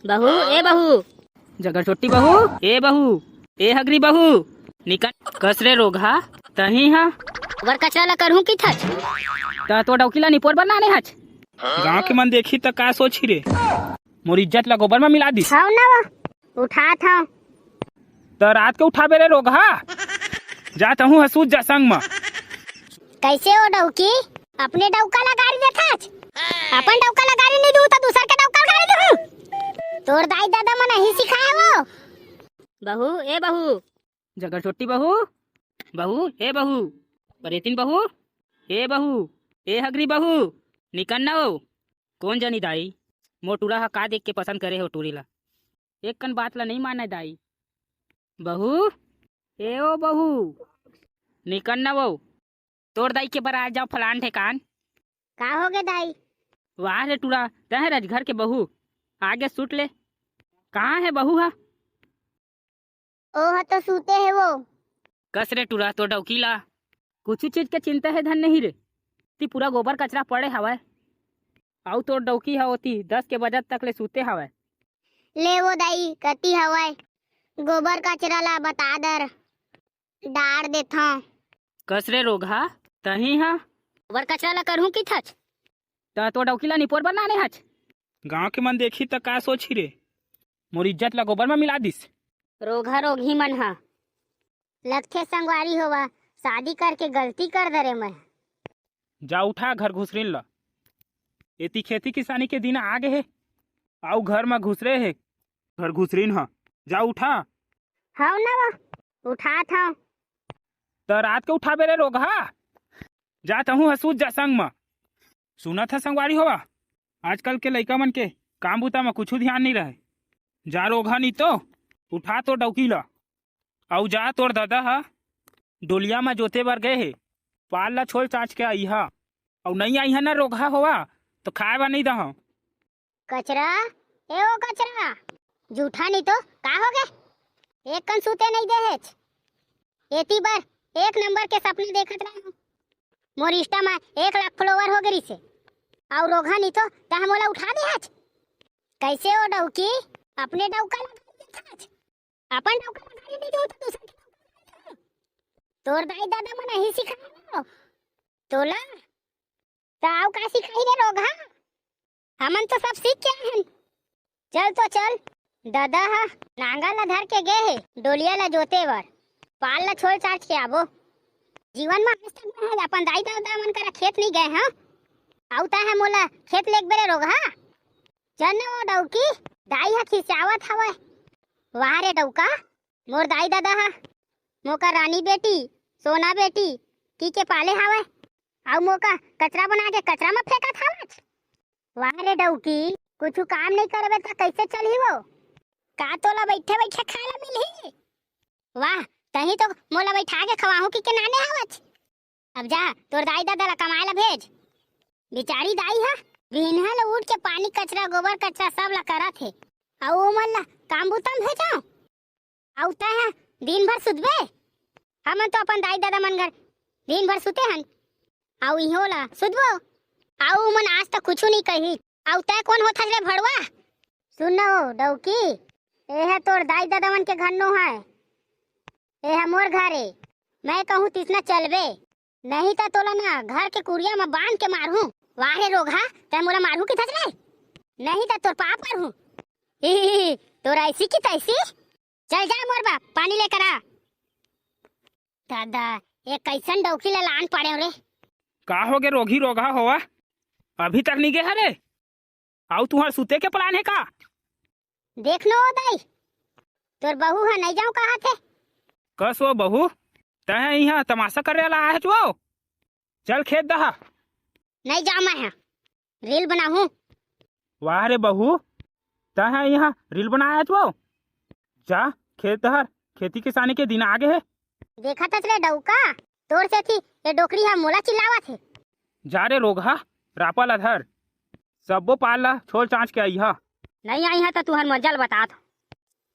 बहू ए बहू, जगर छोटी बहू, ए बहू, ए हगरी बहू, निकल कसरे रोगा तही हा वर कचरा ला करहूं की थच। ता तो डौकीला निपोर बनाने हच। गांव के मन देखी त का सोची रे, मोर इज्जत ला गोबर में मिला दी। हाउ ना उठा था त रात के उठाबे रे रोगा, जात हूँ हसूद जा संग में। कैसे हो डौकी, अपने डौका ला गाड़ी देता अपन डौका ला गाड़ी नहीं दूं तो दूसर के डौका गाड़ी दूं। तोर दाई दादा मन ही सिखाया वो। बहू ए बहू, जगर छोटी बहू, बहू ए बहू, परेतिन बहू, ए बहू, ए हगरी बहू, निकल ना हो। कौन जानी दाई, मोटूरा हा का देख के पसंद करे हो टूरी ला, एक कन बात ला नहीं माने दाई। बहू ए ओ बहू, निकल ना वो, तोर दाई के बरा जाओ फलान ठेकान। का हो गए दाई? वाह रे टूरा, तह रजघर के बहू, आगे सूट ले। कहाँ है बहू हा? ओह तो सूते है वो। कस रे टूरा तो डौकीला, कुछ चीज के चिंता है धन नहीं रे, ती पूरा गोबर कचरा पड़े हवाए, आउ तो डौकी हा होती 10 के बजे तक ले सूते हवाए। ले वो दाई कती हवाए, गोबर कचरा ला बता दर डार देथा। कस रे रोगा तही हा गोबर कचरा ला करहूं की थच। ता तो डौकीला निपोर बनाने हच। गांव के मन देखी त का सोची रे, मोर इज्जत ला गोबर में मिला दिस। रोगा रोगी मन हा लगथे संगवारी होवा, शादी करके गलती कर दरे मैं। जा उठा घर घुसरिन ला, एती खेती किसानी के दिन आगे है, आउ घर में घुसरे है, घर घुसरिन हा, जा उठा। हाउ ना वा उठा था त रात के उठाबे रे रोगा, जात हूँ हसूद जा संग में। सुना था संगवारी होवा, आजकल के लइका मन के काम बूता में कुछ ध्यान नहीं रहे। जा रोगा नहीं तो उठा तो डौकीला, आउ जा तोर दादा हा डोलिया में जोते बर गए है, पाल ला छोल चाच के आई हा, और नहीं आई है ना रोगा होवा तो खाए बा नहीं दहा। कचरा ए ओ कचरा, जूठा नहीं तो का हो गए, एक कन सूते नहीं देहेच। एती बार एक नंबर के सपने देखत रहा हूं, मोर इंस्टा में 1 लाख फॉलोवर हो गई से, और रोगा नहीं तो तह मोला उठा दे आज। कैसे हो डौकी, अपने डौका लगा अपन डौका लगा नहीं दो तो दूसरे के डौका लगा। तोर दाई दादा मन ही सिखाया तोला, ताऊ का सिखाई रे रोगा, हमन तो सब सीख के हैं। चल तो चल, दादा हा नांगा ला धर के गए है डोलिया ला जोते बर, पाल ला छोड़ छाड़ के आबो। जीवन में आज तक मैं अपन दाई दादा मन करा खेत नहीं गए हाँ, आउता है मोला खेत लेक बेरे रोगा। चल ना वो डौकी, दाई हा खिंचावत हवे। वाह रे डौका, मोर दाई दादा हा मोका रानी बेटी सोना बेटी की के पाले हवे, आउ मोका कचरा बना के कचरा में फेंकत हवे। वाह रे डौकी, कुछ काम नहीं करबे तो कैसे चलही वो, का तोला बैठे बैठे खाए ला मिलही। वाह तही तो मोला बैठा के खवाहू की के नाने हवच। अब जा तोर दाई दादा ला कमाए ला भेज। बेचारी दाई हा बिहनहा ला उठ के पानी कचरा गोबर कचरा सब ला करत है, आउ ओमन ला काम बुतम भेजाओ। आउ तह दिन भर सुतबे, हमन तो अपन दाई दादा मन घर दिन भर सुते हन, आउ इहो ला सुतबो, आउ मन आज तक कुछ नहीं कही। आउ तय कौन होथा रे भड़वा? सुनो डौकी, ए है तोर दाई दादा मन के घर नो है, ए है मोर घरे। मैं कहूँ तिसना चलबे, नहीं तो तोला ना घर के कुड़िया में बांध के मारू। वाहे रोगा तय मोला मारू की थचले, नहीं तो तोर पाप मारू। तोर ऐसी की तैसी, चल जा मोर बाप पानी लेकर आ। दादा ये कैसन डौकी ला लान पड़े रे। का हो गए रोगी रोगा होवा, अभी तक नहीं गए हरे, आउ तुहार सुते के प्लान है का? देख लो दाई, तोर बहू है नहीं जाऊं कहा थे। कस वो बहू, तह यहाँ तमाशा करे ला आया वो, चल खेत दहा। नहीं जा मैं रील बनाऊं। वाह रे बहू, तह यहाँ रील बनाया वो, जा खेत दहर, खेती किसानी के दिन आगे है। देखा था रे डौका, तोर से थी ये डोकरी हा मोला चिल्लावा थे। जा रे रोगा रापा ला धर, सबो पाल ला छोड़ चाँच के आई हा। नहीं आई है तो तुहर मजल बता।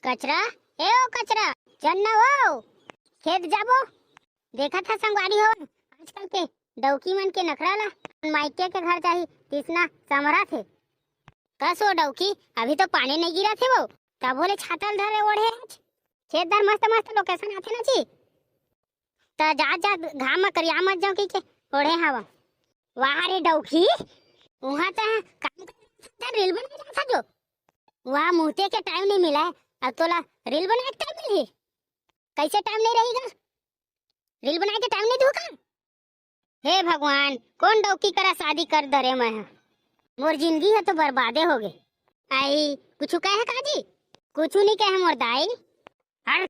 कचरा ए ओ कचरा, चल ना वो खेत जाबो। देखा था संगवारी हो, आजकल के डौकी मन के नखरा ला माइके के घर जाही तिसना समरा थे। कसो डौकी, अभी तो पानी नहीं गिरा थे वो, तब बोले छातल धरे ओढ़े आज। छेददार मस्त मस्त लोकेशन आथे ना जी, त जा जा घाम में करिया मत जाओ की के ओढ़े हवा। वाह रे डौकी, वहाँ तो काम कर रील बना था जो, वहाँ मुहते के टाइम नहीं मिला है, अब तोला रील बनाए के टाइम मिली, कैसे टाइम नहीं रहेगा, रील बनाए के टाइम नहीं दूंगा। हे भगवान, कौन डौकी करा शादी कर दरे मैं, मोर जिंदगी है तो बर्बादे हो गए। आई कुछ कहे काजी, कुछ नहीं कहे मोर दाई। हर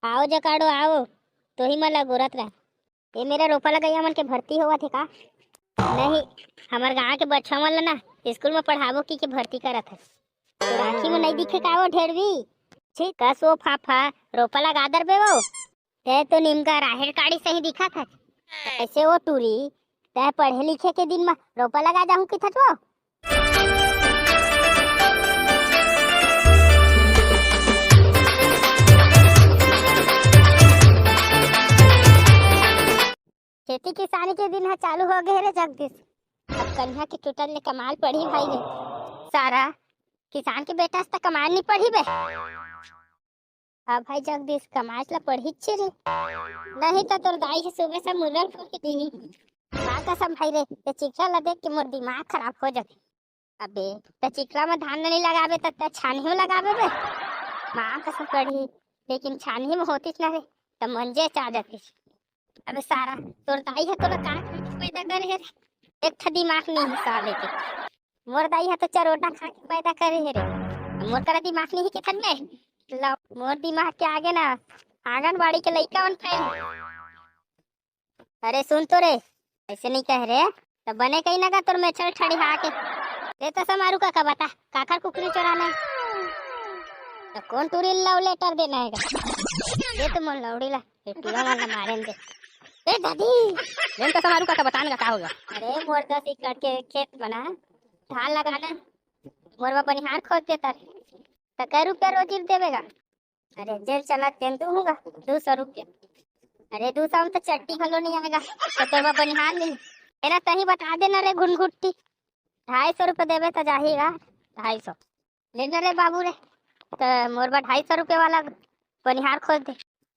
आओ जकाड़ो आओ, तो ही मला गोरत रहा। ये मेरा रोपा लगाइया मन के भर्ती हुआ थे का? नहीं, हमार गाँव के बच्चा मन ला ना स्कूल में पढ़ाबो की भर्ती करत है, तो राखी में नहीं दिखे का वो ढेरवी। छी कसो फाफा रोपा लगा दर बे वो, ते तो निमका राहेर काड़ी सही दिखा था, ऐसे वो टूरी ते पढ़े लिखे के दिन में रोपा लगा जाऊं की थचो। खेती किसानी के दिन है चालू हो गए रे जगदीश, अब कन्या की टूटल ने कमाल पड़ी भाई रे, सारा किसान के बेटा से कमाल नहीं पड़ी बे। अब भाई जगदीश कमाल ला पढ़ी छे रे, नहीं तो तोर दाई के सुबह से मुरल फोड़ के दी मां कसम भाई रे, ते चिकरा ला देख के मोर दिमाग खराब हो जाते। अबे ते चिकरा में धान नहीं लगावे त छानी में लगावे बे, मां कसम पढ़ी, लेकिन छानी में होती ना रे तो मंजे चा जाती। अबे सारा तोर दाई है तोला का पैदा करे है, एक था दिमाग नहीं है साले के, मोर दाई है तो चरोटा खा के पैदा करे है रे, मोर करा दिमाग नहीं है के थन में ला, मोर दिमाग के आगे ना आंगनबाड़ी के लइका मन फैल। अरे सुन तो रे, ऐसे नहीं कह रे तो बने कहीं ना का तोर में चल ठड़ी हा के ले तो समारू का बता काकर कुकरी चोराना तो कौन टूरी लव लेटर देना है ये तो मोर लौड़ी ला टूरा वाला मारे दे। ए दादी लेन तो समारू का बताने का होगा। अरे मोर 10 एकड़ के खेत बना धान लगाना, मोरवा बनिहार खोद देता तो कै रुपया रोजी देवेगा? अरे जेल चला तेन तो होगा 200 रुपया। अरे 200 में तो चट्टी हलो नहीं आएगा तो तोरवा बनिहार नहीं है ना, तही बता देना रे घुनघुट्टी 250 रुपया देवे तो जाएगा 250 लेना रे बाबू रे, तो मोरबा 250 रुपये वाला बनिहार खोज दे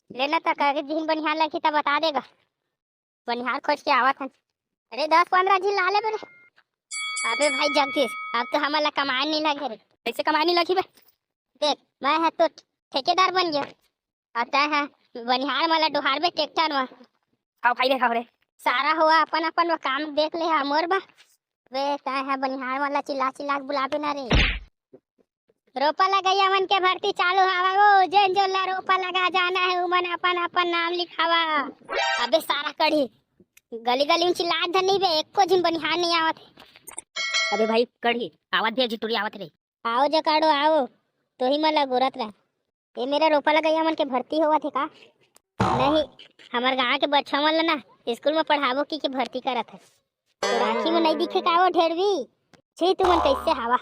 लेना, तक जिन बनिहार लगी तो बता देगा, बनिहार खोज के आवत है। अरे 10-15 झील ला ले बेरे। अबे भाई जगदीश अब तो हमारा कमाए नहीं लगे रे, कैसे कमाए नहीं लगी बे? देख मैं है तो ठेकेदार बन गया, आता है बनिहार वाला डोहार बे ट्रैक्टर में खाओ भाई रे खाओ रे, सारा हुआ अपन अपन काम देख ले है मोर बा वे ता है बनिहार वाला चिल्ला चिल्ला बुलाबे ना रे। रोपा लगाइया मन के भर्ती चालू हवा वो, जन जो ला रोपा लगा जाना है उमन अपन अपन नाम लिखावा। अबे सारा कड़ी गली गली में चिल्ला धनी बे, एको जिन बनिहार नहीं आवत। अबे भाई कड़ी आवत भी जिटुरी आवत रे, आओ जकाड़ो आओ, तो ही मला गोरत रहा। ये मेरा रोपा लगाइया मन के भर्ती हुआ थे का? नहीं, हमार गाँव के बच्चा मन ला ना स्कूल में पढ़ाबो की के भर्ती करत है। तो राखी में नहीं दिखे का वो ढेरवी? छी तुमन कैसे हवा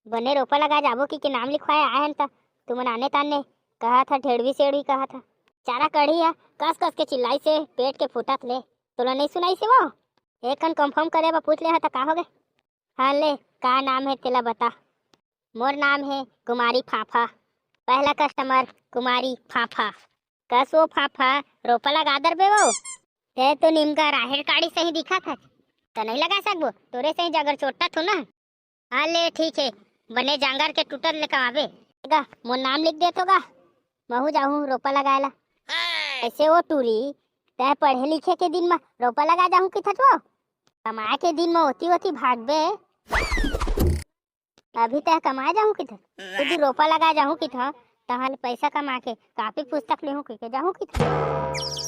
बने रोपा लगा जाबो की के नाम लिखवाए आए हैं, तुमन आने ताने कहा था ढेरवी सेड़वी कहा था। चारा कढ़ी है कस कस के चिल्लाई से पेट के फुटत ले, तोला नहीं सुनाई से वो? एक कन कंफर्म करे बा पूछ ले हा का हो गए? हाँ ले, का नाम है तेला बता। मोर नाम है कुमारी फाफा, पहला कस्टमर कुमारी फाफा। कस वो फाफा रोपा लगा दर बे वो? ते तो निमका राहेर काड़ी सही दिखा था, तो नहीं लगा सकबो तोरे सही जगर चोटा थो ना। हाँ ले ठीक है, बने जांगर के टूटर ले कमाबे गा, मोर नाम लिख दे तो गा, महू जाऊँ रोपा लगाएला। ऐसे वो टूरी तय पढ़े लिखे के दिन में रोपा लगा जाऊँ कि थो, कमाए के दिन में होती होती भागबे। अभी तय कमाए जाऊँ कि तू रोपा लगा जाऊँ कि था, तहां पैसा कमा के काफी पुस्तक ले हूँ कि जाऊँ कि था।